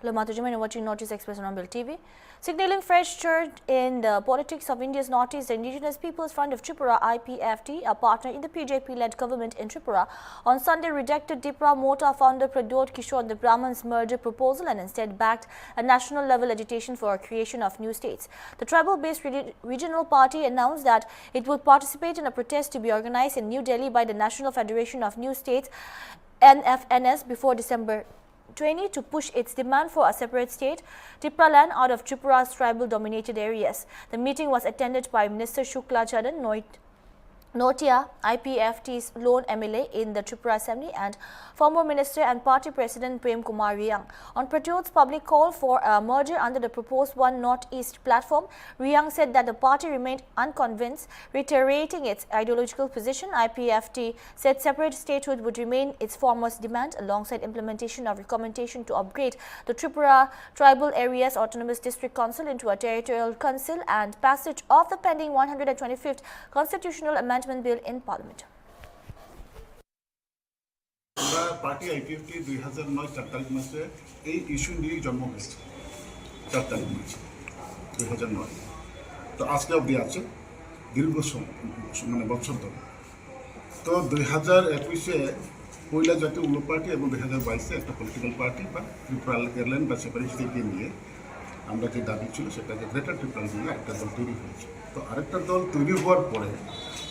Hello, Matuji, and watching Northeast Express on Hornbill TV. Signaling fresh surge in the politics of India's Northeast, the Indigenous People's Front of Tripura (IPFT), a partner in the BJP-led government in Tripura, on Sunday rejected Dipra Mota founder Pradyot Kishore the Brahman's merger proposal and instead backed a national-level agitation for a creation of new states. The tribal-based regional party announced that it would participate in a protest to be organized in New Delhi by the National Federation of New States (NFNS) before December 20 to push its demand for a separate state, Tipraland, out of Tripura's tribal-dominated areas. The meeting was attended by Minister Shukla Charan Notia, IPFT's lone MLA in the Tripura Assembly, and former Minister and Party President Prem Kumar Riyang. On Pradyot's public call for a merger under the proposed One North-East platform, Riyang said that the party remained unconvinced, reiterating its ideological position. IPFT said separate statehood would remain its foremost demand, alongside implementation of recommendation to upgrade the Tripura Tribal Areas Autonomous District Council into a territorial council and passage of the pending 125th Constitutional Amendment Bill in Parliament. Party IPFT 2009 4 তারিখ মাসে এই issue নিয়ে জন্ম হয়েছে 4 তারিখ মাসে 2009 তো আজকে অবধি আছে দীর্ঘ মানে বছর ধরে তো 2021-এ পয়লা জাতীয় উল্লো পার্টি এবং 2022-এ একটা পলিটিক্যাল পার্টি বা ত্রিপুরা এয়ারলাইন বা সেপারেট স্টেটকে নিয়ে আমরা যে দাবি ছিল সেটাকে গ্রেটার ত্রিপুরা নিয়ে একটা দল তৈরি হয়েছে। তো আরেকটা দল তৈরি হওয়ার পরে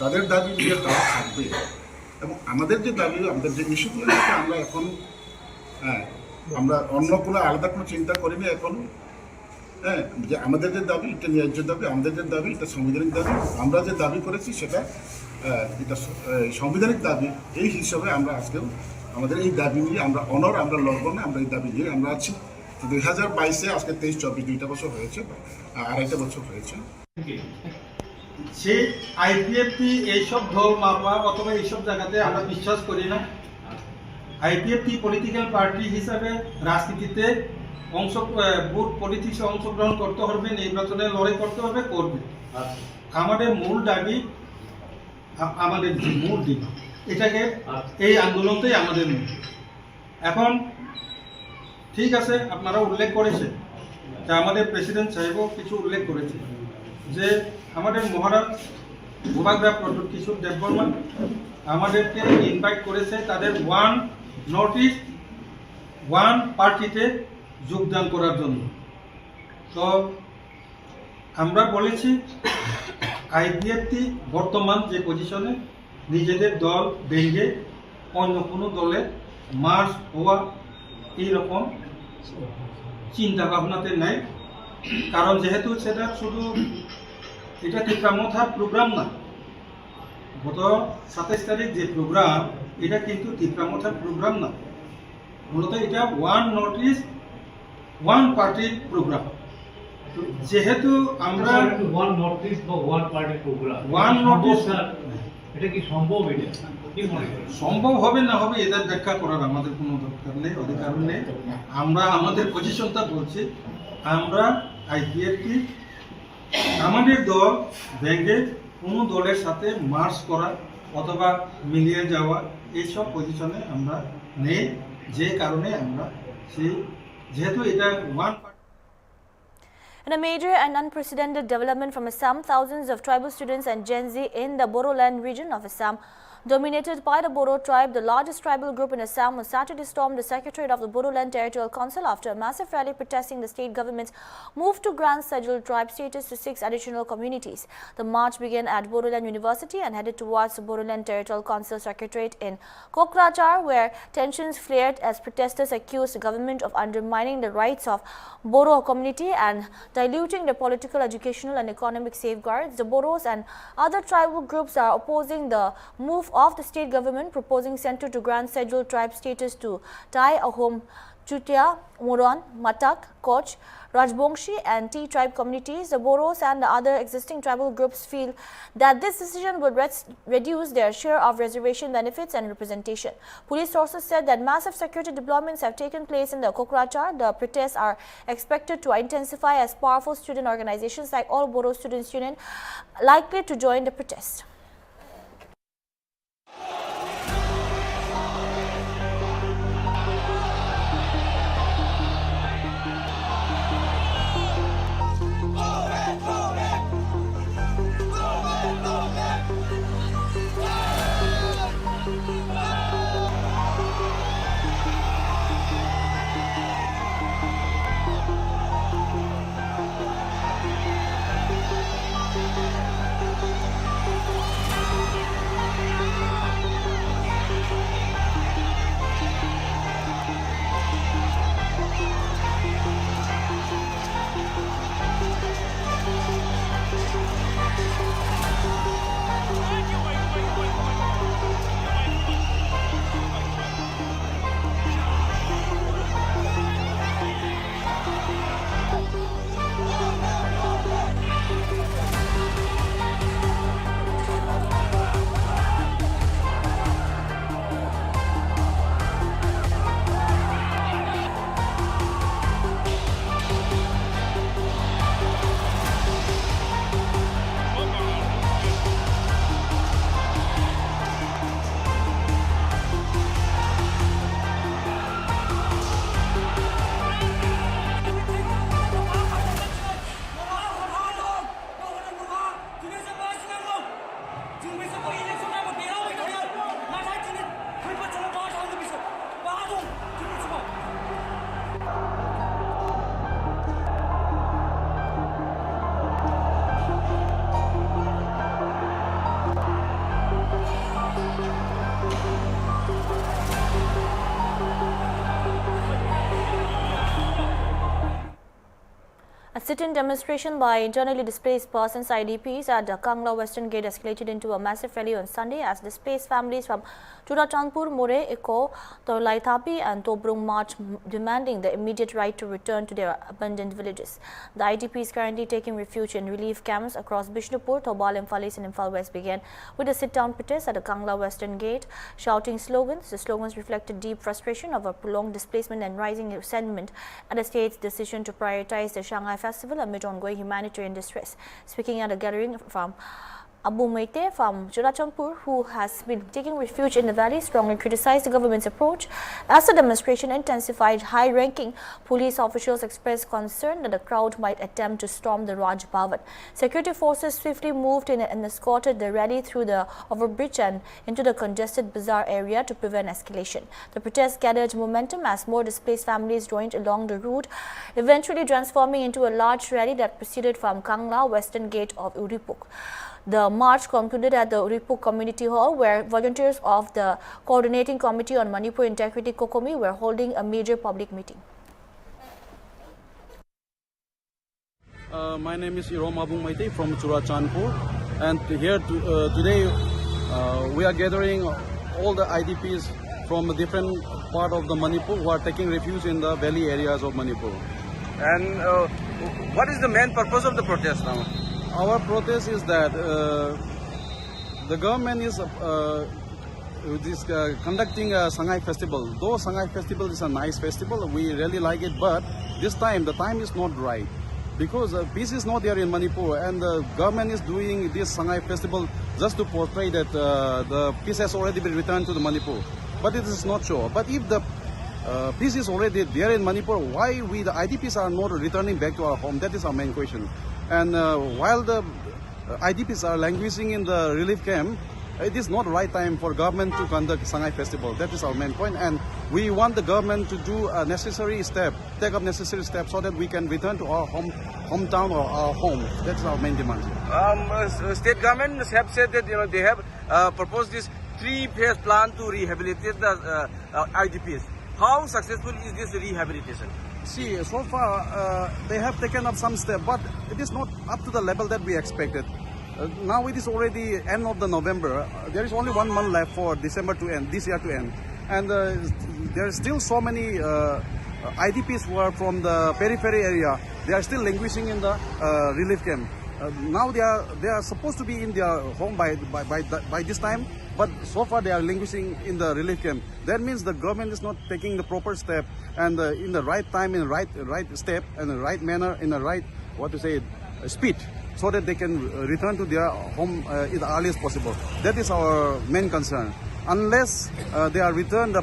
তাদের দাবি নিয়ে তারা থাকবে এবং আমাদের যে দাবি আমাদের যে ইস্যুগুলো আমরা এখন আমরা অন্য কোনো আলাদা কোনো চিন্তা করিনি এখন যে আমাদের যে দাবি এটা ন্যায্য দাবি, আমাদের যে দাবি এটা সাংবিধানিক দাবি, আমরা যে দাবি করেছি সেটা এটা সাংবিধানিক দাবি। এই হিসাবে আমরা আজকেও আমাদের এই দাবি নিয়ে আমরা আমরা লড়বো না, আমরা এই দাবি নিয়ে আমরা আছি। 2022-এ আজকে 23-24 2টা বছর হয়েছে, আড়াইটা বছর হয়েছে। সেই আইপিএফটি এইসব ঢোল মাপা অথবা এইসব জায়গাতে আমরা বিশ্বাস করি না। আইপিএফটি পলিটিক্যাল পার্টি হিসাবে রাজনীতিতে বুথ পলিটিক্সে অংশগ্রহণ করতে হবে, নির্বাচনে লড়াই করতে হবে, করবে। আমাদের মূল দাবি, আমাদের যে মূল দিক এটাকে এই আন্দোলনটাই আমাদের মূল। এখন ঠিক আছে, আপনারা উল্লেখ করেছেন যে আমাদের প্রেসিডেন্ট সাহেবও কিছু উল্লেখ করেছে যে আমাদের মহারাজ ভূভাগ্রাম প্রদ্যোৎ কিশোর দেববর্মা আমাদেরকে ইনভাইট করেছে তাদের ওয়ান নর্থ ইস্ট ওয়ান পার্টিতে যোগদান করার জন্য। তো আমরা বলেছি আইপিএফটি বর্তমান যে পজিশনে নিজেদের দল ভেঙে অন্য কোনো দলে মার্চ হওয়া এইরকম চিন্তা ভাবনাতে নাই। কারণ যেহেতু সেটা শুধু এটা ত্রিপ্রামথার প্রোগ্রাম না, গত 27 তারিখ যে প্রোগ্রাম এটা কিন্তু ত্রিপ্রামথার প্রোগ্রাম না, মূলত এটা ওয়ান নর্থ ইস্ট ওয়ান পার্টির প্রোগ্রাম। যেহেতু আমরা ওয়ান নর্থ ইস্ট বা ওয়ান পার্টি প্রোগ্রাম, ওয়ান নর্থ ইস্ট এটা কি সম্ভব? এটা কি মনে করেন সম্ভব হবে না হবে এটা ব্যাখ্যা করার আমাদের কোনো দরকার নেই, অধিকার নেই। আমরা আমাদের পজিশনটা বলছি, আমরা আইপিএফটি আমাদের দল ভেঙে কোনো দলের সাথে মার্চ করা অথবা মিলিয়ে যাওয়া এইসব পজিশনে আমরা নেই। যে কারণে আমরা যেহেতু এটা one. In a major and unprecedented development from Assam, thousands of tribal students and Gen Z in the Bodoland region of Assam, dominated by the Bodo tribe, the largest tribal group in Assam, was Saturday stormed the secretariat of the Bodoland Territorial Council after a massive rally protesting the state government's move to grant scheduled tribe status to 6 additional communities. The march began at Bodoland University and headed towards the Bodoland Territorial Council Secretariat in Kokrachar, where tensions flared as protesters accused the government of undermining the rights of Bodo community and diluting their political, educational and economic safeguards. The Bodos and other tribal groups are opposing the move of the state government, proposing center to grant scheduled tribe status to Tai, Ahom, Chutia, Moran, Matak, Koch, Rajbongshi and T tribe communities. The Boros and the other existing tribal groups feel that this decision would reduce their share of reservation benefits and representation. Police sources said that massive security deployments have taken place in the Kokrachar. The protests are expected to intensify as powerful student organizations like All Bodo Students Union likely to join the protest. A sit-in demonstration by internally displaced persons (IDPs) at the Kangla Western Gate escalated into a massive rally on Sunday as displaced families from Churachandpur, More, Eko, Torlaithapi and Tobrung marched demanding the immediate right to return to their abandoned villages. The IDPs currently taking refuge in relief camps across Bishnupur, Thobal, Imphalis and Imphal West began with a sit-down protest at the Kangla Western Gate, shouting slogans. The slogans reflected deep frustration over prolonged displacement and rising resentment at the state's decision to prioritize the Sangai festival amid ongoing humanitarian distress. Speaking at a gathering from Abu Maite from Churachandpur, who has been taking refuge in the valley, strongly criticized the government's approach. As the demonstration intensified, high-ranking police officials expressed concern that the crowd might attempt to storm the Raj Bhavan. Security forces swiftly moved in and escorted the rally through the overbridge and into the congested bazaar area to prevent escalation. The protest gathered momentum as more displaced families joined along the route, eventually transforming into a large rally that proceeded from Kangla Western Gate of Uripuk. The march concluded at the Uripuk Community Hall, where volunteers of the Coordinating Committee on Manipur Integrity Kokomi were holding a major public meeting. My name is Irom Abu Maite from Churachandpur, and here today we are gathering all the IDPs from a different part of the Manipur who are taking refuge in the valley areas of Manipur. And what is the main purpose of the protest now? Our protest is that the government is conducting a Sangai festival. Though Sangai festival is a nice festival, we really like it, but this time the time is not right because peace is not there in Manipur, and the government is doing this Sangai festival just to portray that the peace has already been returned to the Manipur. But it is not sure. But if the peace is already there in Manipur, why we the IDPs are not returning back to our home? That is our main question. And while the IDPs are languishing in the relief camp, it is not the right time for government to conduct Sangai festival. That is our main point, and we want the government to do a necessary step, take up necessary steps so that we can return to our hometown or our home. That is our main demand. State governments have said that they have proposed this 3-phase plan to rehabilitate the IDPs. How successful is this rehabilitation? See, so far they have taken up some steps, but it is not up to the level that we expected. Now it is already end of the November. There is only 1 month left for December to end, this year to end, and there are still so many IDPs who are from the periphery area. They are still languishing in the relief camp. Now they are supposed to be in their home by this time, but so far they are languishing in the relief camp. That means the government is not taking the proper step and in the right time, in the right step, and the right manner, in the right speed, so that they can return to their home in the earliest possible. That is our main concern. Unless they are returned, the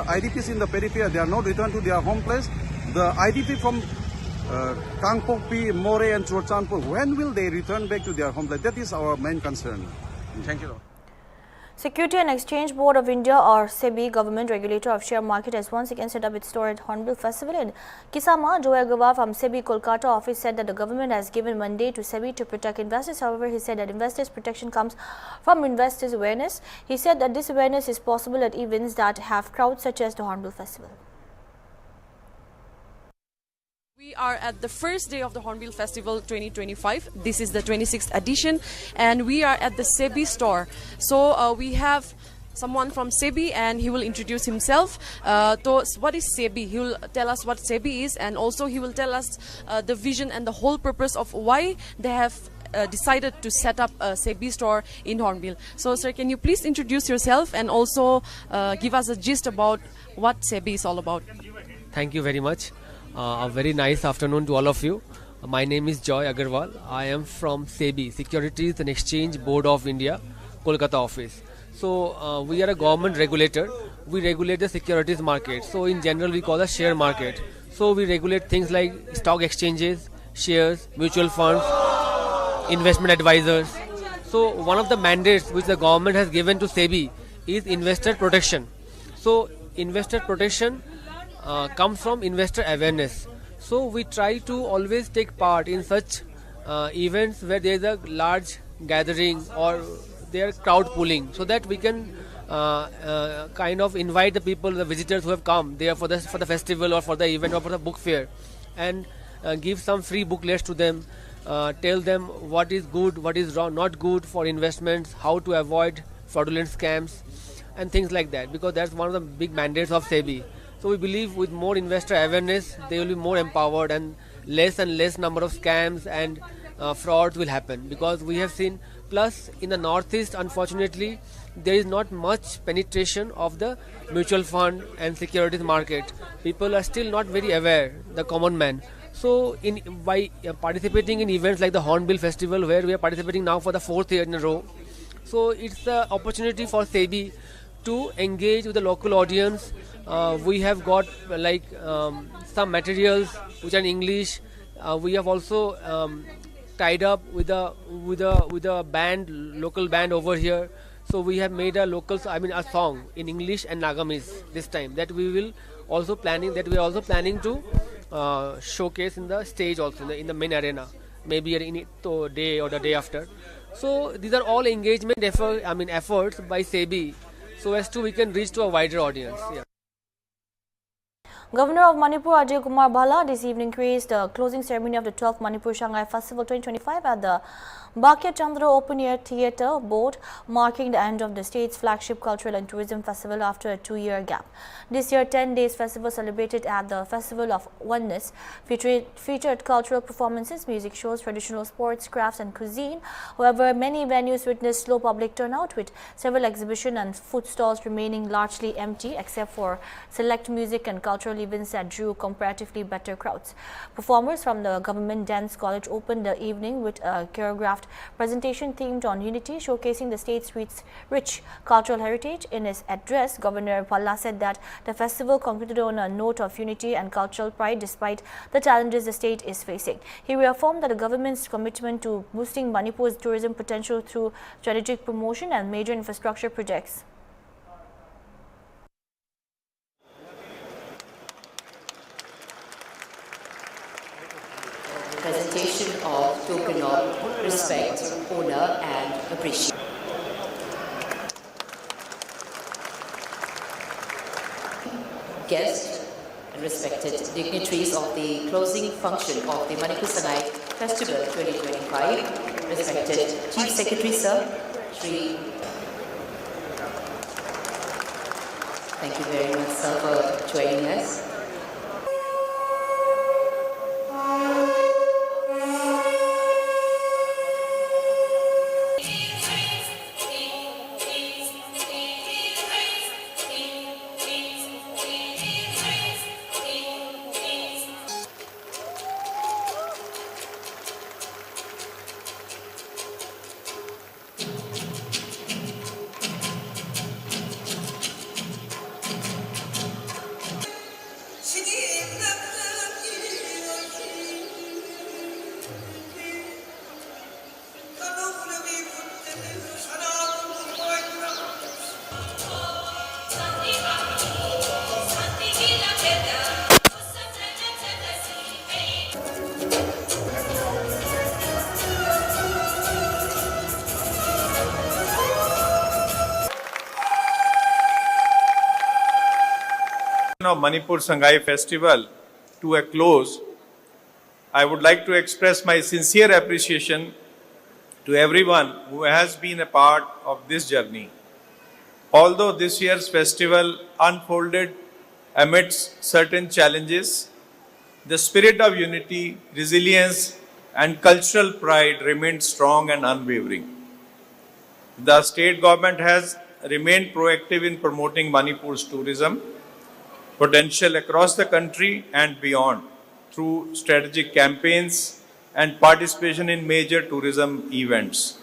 IDPs in the periphery, they are not returned to their home place. The IDP from Kangpokpi, More and Churachandpur, when will they return back to their home place? That is our main concern. Thank you. Security and Exchange Board of India, or SEBI, government regulator of share market, has once again set up its store at Hornbill Festival in Kisama. Joy Agarwal from SEBI Kolkata office said that the government has given mandate to SEBI to protect investors. However, he said that investors' protection comes from investors' awareness. He said that this awareness is possible at events that have crowds such as the Hornbill Festival. We are at the first day of the Hornbill Festival 2025. This is the 26th edition, and we are at the SEBI store. So we have someone from SEBI, and he will introduce himself. So what is SEBI? He will tell us what SEBI is, and also he will tell us the vision and the whole purpose of why they have decided to set up a SEBI store in Hornbill. So sir, can you please introduce yourself and also give us a gist about what SEBI is all about? Thank you very much. A very nice afternoon to all of you. My name is Joy Agarwal. I am from SEBI, Securities and Exchange Board of India, Kolkata office. So we are a government regulator. We regulate the securities market. So in general we call the share market. So we regulate things like stock exchanges, shares, mutual funds, investment advisors. So one of the mandates which the government has given to SEBI is investor protection. So investor protection comes from investor awareness. So we try to always take part in such events where there is a large gathering or there crowd pooling, so that we can kind of invite the people, the visitors who have come there for the festival or for the event or for the book fair, and give some free booklets to them, tell them what is good, what is wrong, not good for investments, how to avoid fraudulent scams and things like that, because that's one of the big mandates of SEBI. So we believe with more investor awareness, they will be more empowered and less number of scams and frauds will happen, because we have seen, plus in the northeast unfortunately there is not much penetration of the mutual fund and securities market. People are still not very aware, the common man. So by participating in events like the Hornbill festival, where we are participating now for the 4th year in a row, so it's the opportunity for SEBI to engage with the local audience. We have got some materials which are in English. We have also tied up with a band, local band over here. So we have made a song in English and Nagamese this time, that we are also planning to showcase in the stage also, in the main arena, maybe in the day or the day after. So these are all engagement efforts by SEBI, so as to we can reach to a wider audience. Yeah. Governor of Manipur Ajay Kumar Bhala this evening graced the closing ceremony of the 12th Manipur Sangai Festival 2025 at the Bhakya Chandra Open Air Theatre Board, marking the end of the state's flagship cultural and tourism festival after a 2-year gap. This year, 10 days festival celebrated at the Festival of Oneness featured cultural performances, music shows, traditional sports, crafts and cuisine. However, many venues witnessed slow public turnout, with several exhibition and food stalls remaining largely empty except for select music and cultural events that drew comparatively better crowds. Performers from the Government Dance College opened the evening with a choreographed presentation themed on unity, showcasing the state's rich cultural heritage. In his address, Governor Bhala said that the festival concluded on a note of unity and cultural pride despite the challenges the state is facing. He reaffirmed that the government's commitment to boosting Manipur's tourism potential through strategic promotion and major infrastructure projects. Presentation of token of respect, honor and appreciation. Guests and respected dignitaries of the closing function of the Manipur Sangai Festival 2025, respected Chief Secretary Sir, Shri. Thank you very much, sir, for joining us. Of Manipur Sangai Festival to a close, I would like to express my sincere appreciation to everyone who has been a part of this journey. Although this year's festival unfolded amidst certain challenges, the spirit of unity, resilience and cultural pride remained strong and unwavering. The state government has remained proactive in promoting Manipur's tourism potential across the country and beyond through strategic campaigns and participation in major tourism events.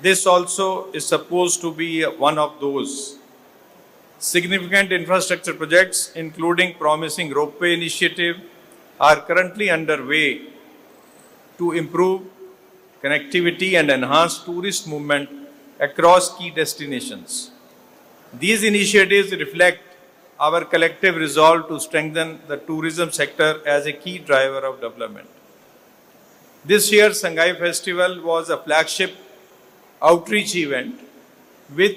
This also is supposed to be one of those. Significant infrastructure projects, including promising ropeway initiative, are currently underway to improve connectivity and enhance tourist movement across key destinations. These initiatives reflect our collective resolve to strengthen the tourism sector as a key driver of development. This year's Sangai Festival was a flagship outreach event with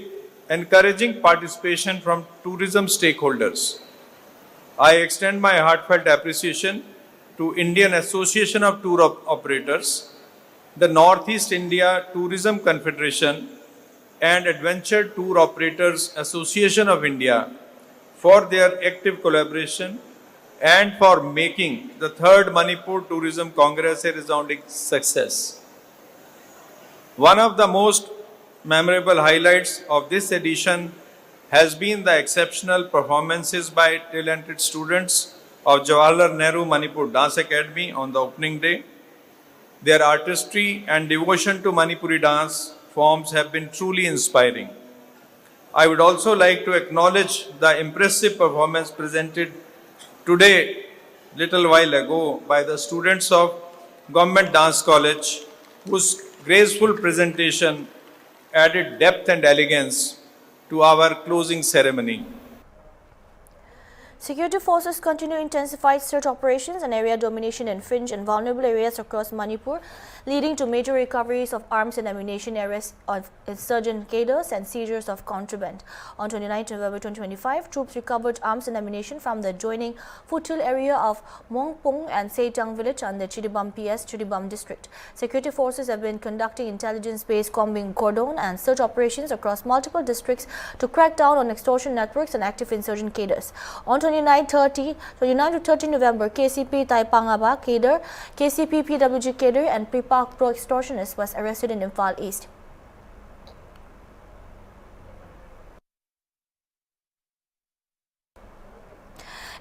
encouraging participation from tourism stakeholders. I extend my heartfelt appreciation to Indian Association of Tour Operators, the Northeast India Tourism Confederation, and Adventure Tour Operators Association of India for their active collaboration and for making the 3rd Manipur Tourism Congress a resounding success. One of the most memorable highlights of this edition has been the exceptional performances by talented students of Jawaharlal Nehru Manipur Dance Academy on the opening day. Their artistry and devotion to Manipuri dance forms have been truly inspiring. I would also like to acknowledge the impressive performance presented today, little while ago, by the students of Government Dance College, whose graceful presentation added depth and elegance to our closing ceremony. Security forces continue intensified search operations and area domination in fringe and vulnerable areas across Manipur, leading to major recoveries of arms and ammunition, arrests of insurgent cadres and seizures of contraband. On 29 November 2025, troops recovered arms and ammunition from the adjoining foothill area of Mongpung and Seitang village under Chidibam PS, Chidibam district. Security forces have been conducting intelligence-based combing cordon and search operations across multiple districts to crack down on extortion networks and active insurgent cadres. On 29 to 30 November, KCP Taipangaba cadre, KCP PWG cadre and Pripak Pro extortionist was arrested in Imphal East.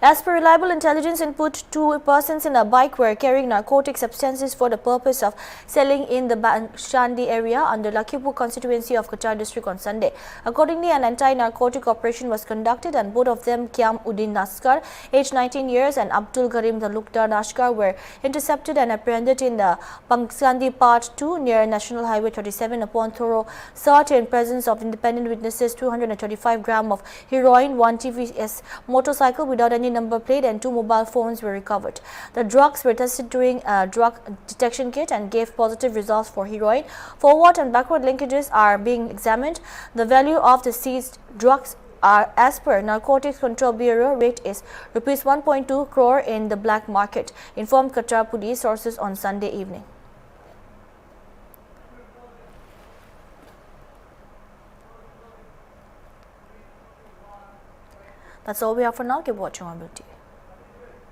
As per reliable intelligence input, 2 persons in a bike were carrying narcotic substances for the purpose of selling in the Shandi area under Lakhipur constituency of Kachar district on Sunday. Accordingly, an anti-narcotic operation was conducted and both of them, Kyam Uddin Naskar, aged 19 years, and Abdul Karim Talukdar Naskar, were intercepted and apprehended in the Pangsandi Part 2 near National Highway 37 upon thorough search in presence of independent witnesses. 235 gram of heroin, 1 TVS motorcycle without any number plate and 2 mobile phones were recovered. The drugs were tested during a drug detection kit and gave positive results for heroin. Forward and backward linkages are being examined. The value of the seized drugs are, as per Narcotics Control Bureau, rate is rupees 1.2 crore in the black market, informed Qatar police sources on Sunday evening. That's all we have for now. Keep watching Hornbill TV.